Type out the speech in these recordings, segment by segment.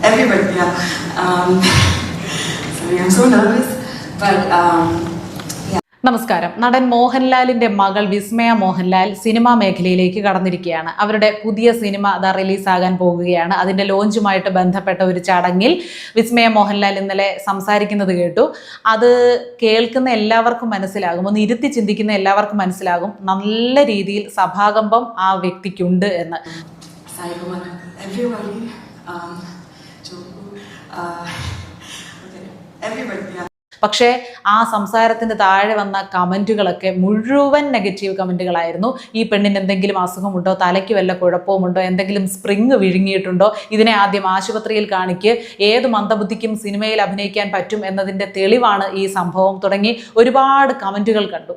everybody, yeah. Sorry, I'm so nervous, but yeah. നമസ്കാരം. നടൻ മോഹൻലാലിന്റെ മകൾ വിസ്മയ മോഹൻലാൽ സിനിമാ മേഖലയിലേക്ക് കടന്നിരിക്കുകയാണ്. അവരുടെ പുതിയ സിനിമ റിലീസാകാൻ പോകുകയാണ്. അതിന്റെ ലോഞ്ചുമായിട്ട് ബന്ധപ്പെട്ട ഒരു ചടങ്ങിൽ വിസ്മയ മോഹൻലാൽ ഇന്നലെ സംസാരിക്കുന്നത് കേട്ടു. അത് കേൾക്കുന്ന എല്ലാവർക്കും മനസ്സിലാകും, ഒന്ന് ഇരുത്തി ചിന്തിക്കുന്ന എല്ലാവർക്കും മനസ്സിലാകും നല്ല രീതിയിൽ സഭാകമ്പം ആ വ്യക്തിക്കുണ്ട് എന്ന്. പക്ഷേ ആ സംസാരത്തിന് താഴെ വന്ന കമൻറ്റുകളൊക്കെ മുഴുവൻ നെഗറ്റീവ് കമൻറ്റുകളായിരുന്നു. ഈ പെണ്ണിന് എന്തെങ്കിലും അസുഖമുണ്ടോ, തലയ്ക്ക് വല്ല കുഴപ്പവുമുണ്ടോ, എന്തെങ്കിലും സ്പ്രിങ് വിഴുങ്ങിയിട്ടുണ്ടോ, ഇതിനെ ആദ്യം ആശുപത്രിയിൽ കാണിക്ക്, ഏത് മന്ദബുദ്ധിക്കും സിനിമയിൽ അഭിനയിക്കാൻ പറ്റും എന്നതിൻ്റെ തെളിവാണ് ഈ സംഭവം തുടങ്ങി ഒരുപാട് കമൻറ്റുകൾ കണ്ടു.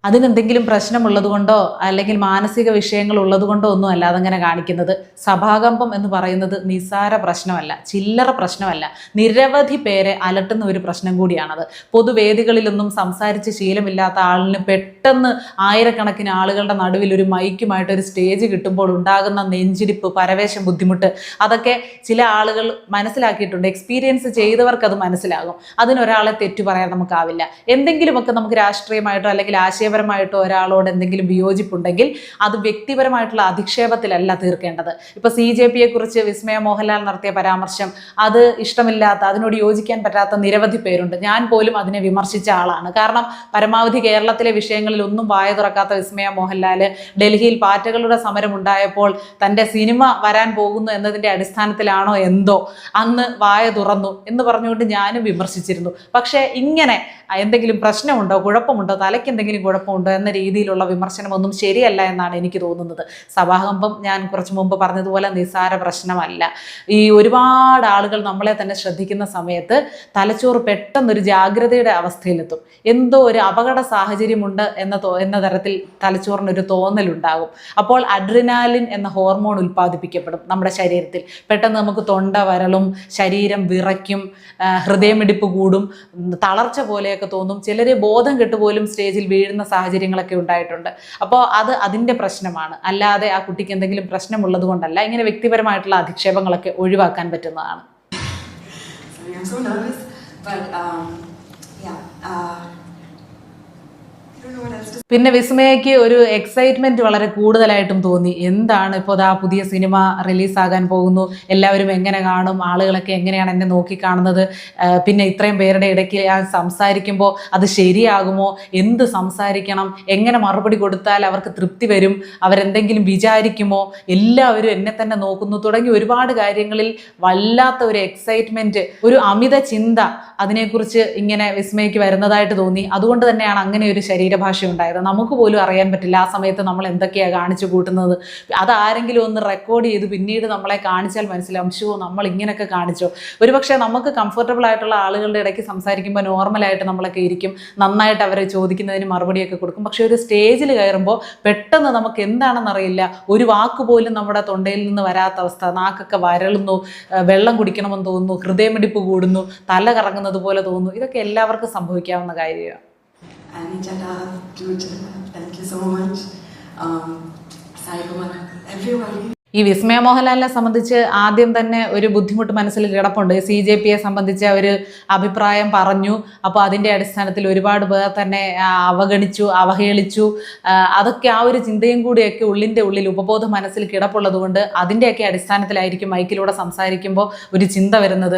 അതിനെന്തെങ്കിലും പ്രശ്നമുള്ളത് കൊണ്ടോ അല്ലെങ്കിൽ മാനസിക വിഷയങ്ങൾ ഉള്ളത് കൊണ്ടോ ഒന്നും അല്ല അതങ്ങനെ കാണിക്കുന്നത്. സഭാകമ്പം എന്ന് പറയുന്നത് നിസ്സാര പ്രശ്നമല്ല, ചില്ലറ പ്രശ്നമല്ല, നിരവധി പേരെ അലട്ടുന്ന ഒരു പ്രശ്നം കൂടിയാണത്. പൊതുവേദികളിലൊന്നും സംസാരിച്ച് ശീലമില്ലാത്ത ആളിന് പെട്ടെന്ന് ആയിരക്കണക്കിന് ആളുകളുടെ നടുവിൽ ഒരു മൈക്കുമായിട്ട് ഒരു സ്റ്റേജ് കിട്ടുമ്പോൾ ഉണ്ടാകുന്ന നെഞ്ചിടിപ്പ്, പരവേശം, ബുദ്ധിമുട്ട്, അതൊക്കെ ചില ആളുകൾ മനസ്സിലാക്കിയിട്ടുണ്ട്. എക്സ്പീരിയൻസ് ചെയ്തവർക്ക് അത് മനസ്സിലാകും. അതിനൊരാളെ തെറ്റു പറയാൻ നമുക്കാവില്ല. എന്തെങ്കിലുമൊക്കെ നമുക്ക് രാഷ്ട്രീയമായിട്ടോ അല്ലെങ്കിൽ ആശയപരമായിട്ടോ ഒരാളോട് എന്തെങ്കിലും വിയോജിപ്പുണ്ടെങ്കിൽ അത് വ്യക്തിപരമായിട്ടുള്ള അധിക്ഷേപത്തിലല്ല തീർക്കേണ്ടത്. ഇപ്പൊ CJPയെ കുറിച്ച് വിസ്മയ മോഹൻലാൽ നടത്തിയ പരാമർശം അത് ഇഷ്ടമില്ലാത്ത, അതിനോട് യോജിക്കാൻ പറ്റാത്ത നിരവധി പേരുണ്ട്. ഞാൻ പോലും അതിനെ വിമർശിച്ച ആളാണ്. കാരണം പരമാവധി കേരളത്തിലെ വിഷയങ്ങളിൽ ഒന്നും വായ തുറക്കാത്ത വിസ്മയ മോഹൻലാല് ഡൽഹിയിൽ പാറ്റകളുടെ സമരം ഉണ്ടായപ്പോൾ തൻ്റെ സിനിമ വരാൻ പോകുന്നു എന്നതിൻ്റെ അടിസ്ഥാനത്തിലാണോ എന്തോ അന്ന് വായ തുറന്നു എന്ന് പറഞ്ഞുകൊണ്ട് ഞാനും വിമർശിച്ചിരുന്നു. പക്ഷേ ഇങ്ങനെ എന്തെങ്കിലും പ്രശ്നമുണ്ടോ, കുഴപ്പമുണ്ടോ, തലയ്ക്ക് എന്തെങ്കിലും കുഴപ്പമുണ്ടോ എന്ന രീതിയിലുള്ള വിമർശനമൊന്നും ശരിയല്ല എന്നാണ് എനിക്ക് തോന്നുന്നത്. സഭാകമ്പം ഞാൻ കുറച്ച് മുമ്പ് പറഞ്ഞതുപോലെ നിസ്സാര പ്രശ്നമല്ല. ഈ ഒരുപാട് ആളുകൾ നമ്മളെ തന്നെ ശ്രദ്ധിക്കുന്ന സമയത്ത് തലച്ചോറ് പെട്ടെന്നൊരു ജാഗ്രതയുടെ അവസ്ഥയിലെത്തും. എന്തോ ഒരു അപകട സാഹചര്യമുണ്ട് എന്ന തരത്തിൽ തലച്ചോറിനൊരു തോന്നലുണ്ടാകും. അപ്പോൾ അഡ്രിനാലിൻ എന്ന ഹോർമോൺ ഉൽപ്പാദിപ്പിക്കപ്പെടും നമ്മുടെ ശരീരത്തിൽ. പെട്ടെന്ന് നമുക്ക് തൊണ്ട വരളും, ശരീരം വിറയ്ക്കും, ഹൃദയമിടിപ്പ് കൂടും, തളർച്ച പോലെയൊക്കെ തോന്നും. ചിലർ ബോധം കെട്ടുപോലും സ്റ്റേജിൽ വീഴുന്ന സാഹചര്യങ്ങളൊക്കെ ഉണ്ടായിട്ടുണ്ട്. അപ്പോൾ അത് അതിൻ്റെ പ്രശ്നമാണ്, അല്ലാതെ ആ കുട്ടിക്ക് എന്തെങ്കിലും പ്രശ്നമുള്ളത് കൊണ്ടല്ല. ഇങ്ങനെ വ്യക്തിപരമായിട്ടുള്ള അധിക്ഷേപങ്ങളൊക്കെ ഒഴിവാക്കാൻ പറ്റുന്നതാണ്. പിന്നെ വിസ്മയയ്ക്ക് ഒരു എക്സൈറ്റ്മെന്റ് വളരെ കൂടുതലായിട്ടും തോന്നി. എന്താണ് ഇപ്പോൾ ആ പുതിയ സിനിമ റിലീസാകാൻ പോകുന്നു, എല്ലാവരും എങ്ങനെ കാണും, ആളുകളൊക്കെ എങ്ങനെയാണ് എന്നെ നോക്കി കാണുന്നത്, പിന്നെ ഇത്രയും പേരുടെ ഇടയ്ക്ക് ഞാൻ സംസാരിക്കുമ്പോൾ അത് ശരിയാകുമോ, എന്ത് സംസാരിക്കണം, എങ്ങനെ മറുപടി കൊടുത്താൽ അവർക്ക് തൃപ്തി വരും, അവരെന്തെങ്കിലും വിചാരിക്കുമോ, എല്ലാവരും എന്നെ തന്നെ നോക്കുന്നു തുടങ്ങി ഒരുപാട് കാര്യങ്ങളിൽ വല്ലാത്ത ഒരു എക്സൈറ്റ്മെന്റ്, ഒരു അമിത ചിന്ത അതിനെക്കുറിച്ച് ഇങ്ങനെ വിസ്മയയ്ക്ക് വരുന്നതായിട്ട് തോന്നി. അതുകൊണ്ട് തന്നെയാണ് അങ്ങനെ ഒരു ശരീരഭാഷ ഉണ്ടായത്. നമുക്ക് പോലും അറിയാൻ പറ്റില്ല ആ സമയത്ത് നമ്മൾ എന്തൊക്കെയാണ് കാണിച്ചു കൂട്ടുന്നത്. അതാരെങ്കിലും ഒന്ന് റെക്കോർഡ് ചെയ്ത് പിന്നീട് നമ്മളെ കാണിച്ചാൽ മനസ്സിലാവും, ഷോ നമ്മൾ ഇങ്ങനെയൊക്കെ കാണിച്ചോ. ഒരുപക്ഷെ നമുക്ക് കംഫർട്ടബിൾ ആയിട്ടുള്ള ആളുകളുടെ ഇടയ്ക്ക് സംസാരിക്കുമ്പോൾ നോർമലായിട്ട് നമ്മളൊക്കെ ഇരിക്കും, നന്നായിട്ട് അവരെ ചോദിക്കുന്നതിന് മറുപടിയൊക്കെ കൊടുക്കും. പക്ഷെ ഒരു സ്റ്റേജിൽ കയറുമ്പോൾ പെട്ടെന്ന് നമുക്ക് എന്താണെന്നറിയില്ല, ഒരു വാക്ക് പോലും നമ്മുടെ തൊണ്ടയിൽ നിന്ന് വരാത്ത അവസ്ഥ, നാക്കൊക്കെ വരളുന്നു, വെള്ളം കുടിക്കണമെന്ന് തോന്നുന്നു, ഹൃദയമിടിപ്പ് കൂടുന്നു, തല കറങ്ങുന്നത് പോലെ തോന്നുന്നു. ഇതൊക്കെ എല്ലാവർക്കും സംഭവിക്കാവുന്ന കാര്യമാണ്. Thank you so much. Sai Kumar, everybody. ഈ വിസ്മയ മോഹൻലാലിനെ സംബന്ധിച്ച് ആദ്യം തന്നെ ഒരു ബുദ്ധിമുട്ട് മനസ്സിൽ കിടപ്പുണ്ട്. CJPയെ സംബന്ധിച്ച ഒരു അഭിപ്രായം പറഞ്ഞു. അപ്പോൾ അതിൻ്റെ അടിസ്ഥാനത്തിൽ ഒരുപാട് പേർ തന്നെ അവഗണിച്ചു, അവഹേളിച്ചു. അതൊക്കെ ആ ഒരു ചിന്തയും കൂടിയൊക്കെ ഉള്ളിൻ്റെ ഉള്ളിൽ ഉപബോധ മനസ്സിൽ കിടപ്പുള്ളത് കൊണ്ട് അതിൻ്റെയൊക്കെ അടിസ്ഥാനത്തിലായിരിക്കും മൈക്കിലൂടെ സംസാരിക്കുമ്പോൾ ഒരു ചിന്ത വരുന്നത്,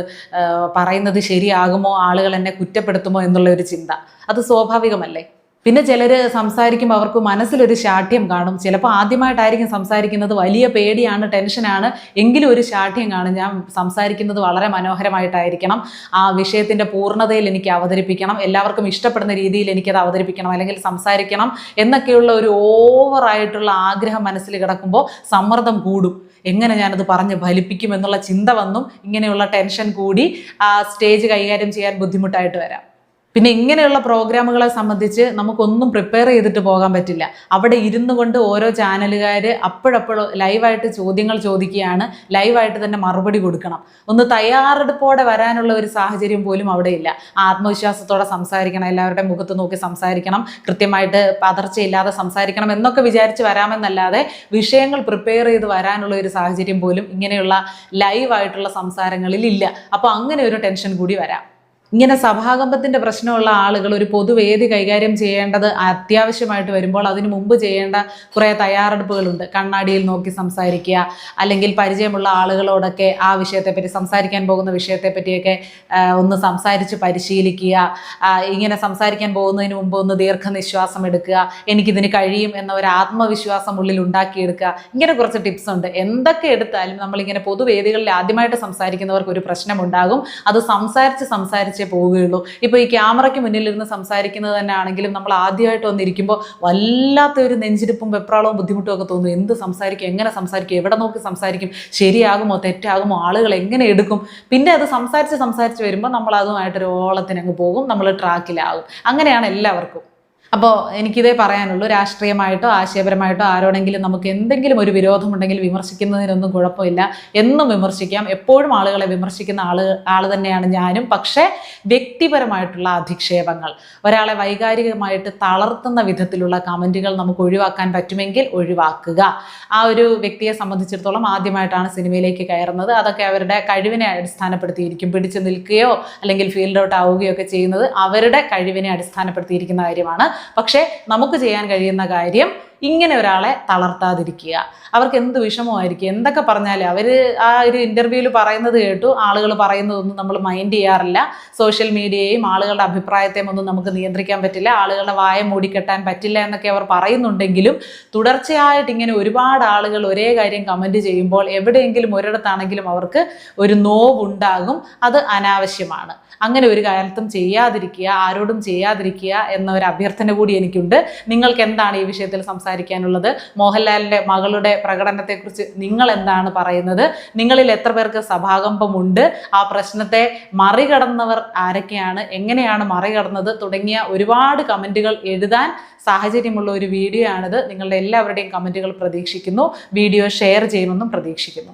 പറയുന്നത് ശരിയാകുമോ, ആളുകൾ എന്നെ കുറ്റപ്പെടുത്തുമോ എന്നുള്ള ഒരു ചിന്ത. അത് സ്വാഭാവികമല്ലേ. പിന്നെ ചിലർ സംസാരിക്കുമ്പോൾ അവർക്ക് മനസ്സിലൊരു ശാഠ്യം കാണും. ചിലപ്പോൾ ആദ്യമായിട്ടായിരിക്കും സംസാരിക്കുന്നത്, വലിയ പേടിയാണ്, ടെൻഷനാണ്, എങ്കിലും ഒരു ശാഠ്യം കാണും. ഞാൻ സംസാരിക്കുന്നത് വളരെ മനോഹരമായിട്ടായിരിക്കണം, ആ വിഷയത്തിൻ്റെ പൂർണ്ണതയിൽ എനിക്ക് അവതരിപ്പിക്കണം, എല്ലാവർക്കും ഇഷ്ടപ്പെടുന്ന രീതിയിൽ എനിക്കത് അവതരിപ്പിക്കണം അല്ലെങ്കിൽ സംസാരിക്കണം എന്നൊക്കെയുള്ള ഒരു ഓവറായിട്ടുള്ള ആഗ്രഹം മനസ്സിൽ കിടക്കുമ്പോൾ സമ്മർദ്ദം കൂടും. എങ്ങനെ ഞാനത് പറഞ്ഞ് ഫലിപ്പിക്കും എന്നുള്ള ചിന്ത വന്നും ഇങ്ങനെയുള്ള ടെൻഷൻ കൂടി ആ സ്റ്റേജ് കൈകാര്യം ചെയ്യാൻ ബുദ്ധിമുട്ടായിട്ട് വരാം. പിന്നെ ഇങ്ങനെയുള്ള പ്രോഗ്രാമുകളെ സംബന്ധിച്ച് നമുക്കൊന്നും പ്രിപ്പയർ ചെയ്തിട്ട് പോകാൻ പറ്റില്ല. അവിടെ ഇരുന്നു കൊണ്ട് ഓരോ ചാനലുകാർ അപ്പോഴപ്പോൾ ലൈവായിട്ട് ചോദ്യങ്ങൾ ചോദിക്കുകയാണ്, ലൈവായിട്ട് തന്നെ മറുപടി കൊടുക്കണം. ഒന്ന് തയ്യാറെടുപ്പോടെ വരാനുള്ള ഒരു സാഹചര്യം പോലും അവിടെ ഇല്ല. ആത്മവിശ്വാസത്തോടെ സംസാരിക്കണം, എല്ലാവരുടെ മുഖത്ത് നോക്കി സംസാരിക്കണം, കൃത്യമായിട്ട് പതർച്ചയില്ലാതെ സംസാരിക്കണം എന്നൊക്കെ വിചാരിച്ച് വരാമെന്നല്ലാതെ വിഷയങ്ങൾ പ്രിപ്പയർ ചെയ്ത് വരാനുള്ള ഒരു സാഹചര്യം പോലും ഇങ്ങനെയുള്ള ലൈവായിട്ടുള്ള സംസാരങ്ങളിൽ ഇല്ല. അപ്പോൾ അങ്ങനെ ഒരു ടെൻഷൻ കൂടി വരാം. ഇങ്ങനെ സഭാകമ്പത്തിൻ്റെ പ്രശ്നമുള്ള ആളുകൾ ഒരു പൊതുവേദി കൈകാര്യം ചെയ്യേണ്ടത് അത്യാവശ്യമായിട്ട് വരുമ്പോൾ അതിനു മുമ്പ് ചെയ്യേണ്ട കുറേ തയ്യാറെടുപ്പുകളുണ്ട്. കണ്ണാടിയിൽ നോക്കി സംസാരിക്കുക, അല്ലെങ്കിൽ പരിചയമുള്ള ആളുകളോടൊക്കെ ആ വിഷയത്തെപ്പറ്റി, സംസാരിക്കാൻ പോകുന്ന വിഷയത്തെപ്പറ്റിയൊക്കെ ഒന്ന് സംസാരിച്ച് പരിശീലിക്കുക. ഇങ്ങനെ സംസാരിക്കാൻ പോകുന്നതിന് മുമ്പ് ഒന്ന് ദീർഘനിശ്വാസം എടുക്കുക, എനിക്കിതിന് കഴിയും എന്ന ഒരു ആത്മവിശ്വാസം ഉള്ളിൽ ഉണ്ടാക്കിയെടുക്കുക. ഇങ്ങനെ കുറച്ച് ടിപ്സ് ഉണ്ട്. എന്തൊക്കെ എടുത്താലും നമ്മളിങ്ങനെ പൊതുവേദികളിൽ ആദ്യമായിട്ട് സംസാരിക്കുന്നവർക്ക് ഒരു പ്രശ്നമുണ്ടാകും. അത് സംസാരിച്ച് പോവുകയുള്ളൂ. ഇപ്പോൾ ഈ ക്യാമറയ്ക്ക് മുന്നിലിരുന്ന് സംസാരിക്കുന്നത് തന്നെ ആണെങ്കിലും നമ്മൾ ആദ്യമായിട്ട് വന്നിരിക്കുമ്പോൾ വല്ലാത്തൊരു നെഞ്ചിരിപ്പും വെപ്രാളവും ബുദ്ധിമുട്ടും ഒക്കെ തോന്നും. എന്ത് സംസാരിക്കും, എങ്ങനെ സംസാരിക്കും, എവിടെ നോക്കി സംസാരിക്കും, ശരിയാകുമോ തെറ്റാകുമോ, ആളുകൾ എങ്ങനെ എടുക്കും. പിന്നെ അത് സംസാരിച്ച് വരുമ്പോൾ നമ്മൾ അതുമായിട്ടൊരു ഓളത്തിനങ്ങ് പോകും, നമ്മൾ ട്രാക്കിലാകും. അങ്ങനെയാണ് എല്ലാവർക്കും. അപ്പോൾ എനിക്കിതേ പറയാനുള്ളൂ. രാഷ്ട്രീയമായിട്ടോ ആശയപരമായിട്ടോ ആരോടെങ്കിലും നമുക്ക് എന്തെങ്കിലും ഒരു വിരോധമുണ്ടെങ്കിൽ വിമർശിക്കുന്നതിനൊന്നും കുഴപ്പമില്ല. എന്നും വിമർശിക്കാം. എപ്പോഴും ആളുകളെ വിമർശിക്കുന്ന ആൾ തന്നെയാണ് ഞാനും. പക്ഷേ വ്യക്തിപരമായിട്ടുള്ള അധിക്ഷേപങ്ങൾ, ഒരാളെ വൈകാരികമായിട്ട് തളർത്തുന്ന വിധത്തിലുള്ള കമൻറ്റുകൾ നമുക്ക് ഒഴിവാക്കാൻ പറ്റുമെങ്കിൽ ഒഴിവാക്കുക. ആ ഒരു വ്യക്തിയെ സംബന്ധിച്ചിടത്തോളം ആദ്യമായിട്ടാണ് സിനിമയിലേക്ക് കയറുന്നത്. അതൊക്കെ അവരുടെ കഴിവിനെ അടിസ്ഥാനപ്പെടുത്തിയിരിക്കും. പിടിച്ചു നിൽക്കുകയോ അല്ലെങ്കിൽ ഫീൽഡ് ഔട്ട് ആവുകയോ ഒക്കെ ചെയ്യുന്നത് അവരുടെ കഴിവിനെ അടിസ്ഥാനപ്പെടുത്തിയിരിക്കുന്ന കാര്യമാണ്. പക്ഷേ നമുക്ക് ചെയ്യാൻ കഴിയുന്ന കാര്യം ഇങ്ങനെ ഒരാളെ തളർത്താതിരിക്കുക. അവർക്ക് എന്ത് വിഷമമായിരിക്കും, എന്തൊക്കെ പറഞ്ഞാലും അവർ ആ ഒരു ഇൻ്റർവ്യൂവിൽ പറയുന്നത് കേട്ടു, ആളുകൾ പറയുന്നതൊന്നും നമ്മൾ മൈൻഡ് ചെയ്യാറില്ല. സോഷ്യൽ മീഡിയയും ആളുകളുടെ അഭിപ്രായത്തെയും ഒന്നും നമുക്ക് നിയന്ത്രിക്കാൻ പറ്റില്ല, ആളുകളുടെ വായ മൂടിക്കെട്ടാൻ പറ്റില്ല എന്നൊക്കെ അവർ പറയുന്നുണ്ടെങ്കിലും തുടർച്ചയായിട്ട് ഇങ്ങനെ ഒരുപാട് ആളുകൾ ഒരേ കാര്യം കമൻറ്റ് ചെയ്യുമ്പോൾ എവിടെയെങ്കിലും ഒരിടത്താണെങ്കിലും അവർക്ക് ഒരു നോവുണ്ടാകും. അത് അനാവശ്യമാണ്. അങ്ങനെ ഒരു കാലത്തും ചെയ്യാതിരിക്കുക, ആരോടും ചെയ്യാതിരിക്കുക എന്ന ഒരു അഭ്യർത്ഥന കൂടി എനിക്കുണ്ട്. നിങ്ങൾക്ക് എന്താണ് ഈ വിഷയത്തിൽ സംസാരിക്കാനുള്ളത്? മോഹൻലാലിൻ്റെ മകളുടെ പ്രകടനത്തെക്കുറിച്ച് നിങ്ങൾ എന്താണ് പറയുന്നത്? നിങ്ങളിൽ എത്ര പേർക്ക് സഭാകമ്പമുണ്ട്? ആ പ്രശ്നത്തെ മറികടന്നവർ ആരൊക്കെയാണ്? എങ്ങനെയാണ് മറികടന്നത്? തുടങ്ങിയ ഒരുപാട് കമൻറ്റുകൾ എഴുതാൻ സാഹചര്യമുള്ള ഒരു വീഡിയോ ആണിത്. നിങ്ങളുടെ എല്ലാവരുടെയും കമൻറ്റുകൾ പ്രതീക്ഷിക്കുന്നു. വീഡിയോ ഷെയർ ചെയ്യുമെന്നും പ്രതീക്ഷിക്കുന്നു.